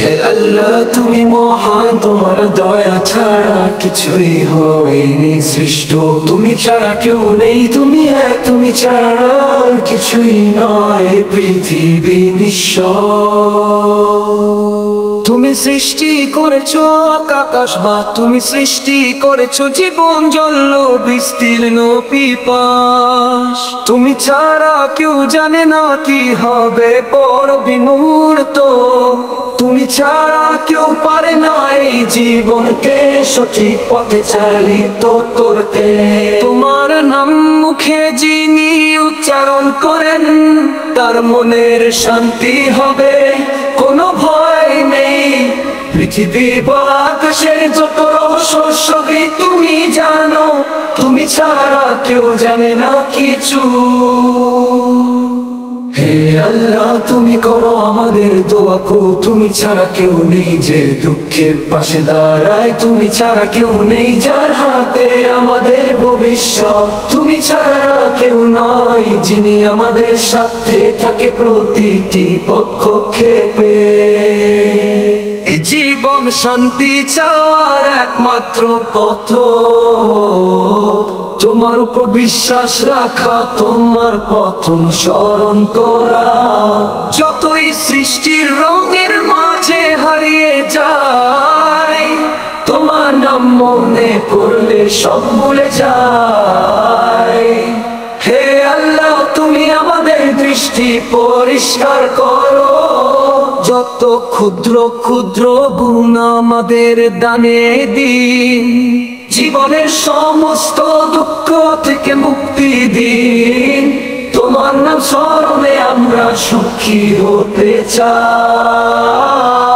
হে আল্লাহ তুমি মহান, তোমার দয়া ছাড়া কিছুই হয়নি সৃষ্ট। তুমি ছাড়া কেউ নেই, তুমি এক, তুমি ছাড়া কিছুই নয় পৃথিবী নিঃস্ব। তুমি সৃষ্টি করেছো আকাশ বা তুমি সৃষ্টি করেছো জীবন জল বিস্তীর্ণ পিপাস। তুমি ছাড়া কেউ জানে না কি হবে পর বিমূর্ত। তুমি ছাড়া কেউ পারে না এই জীবনকে সঠিক পথে চালিত করতে। তোমার নাম মুখে যিনি উচ্চারণ করেন তার মনের শান্তি হবে, কোনো ভয় নেই। পৃথিবী বা আকাশের যত রহস্য সবই তুমি জানো, তুমি ছাড়া কেউ জানে না কিছু। হে আল্লাহ তুমি করো আমাদের দোয়া কো, তুমি ছাড়া কেউ নেই যে দুঃখের পাশে দাঁড়ায়। তুমি ছাড়া কেউ নেই যার হাতে আমাদের ভবিষ্যৎ। তুমি ছাড়া কেউ নয় যিনি আমাদের সাথে থাকে প্রতিটি পদক্ষেপে। জীবন শান্তি চাওয়ার একমাত্র পথ তোমার উপর বিশ্বাস রাখা, তোমার পথ অনুসরণ করা। যতই সৃষ্টির রঙের মাঝে হারিয়ে যায়, তোমার নাম মনে করলে সব ভুলে যায়। হে আল্লাহ তুমি আমাদের দৃষ্টি পরিষ্কার করো, যত ক্ষুদ্র ক্ষুদ্র গুণ আমাদের দানে দিন। জীবনের সমস্ত দুঃখ থেকে মুক্তি দিন, তোমার নাম স্মরণে আমরা সুখী হতে চাই।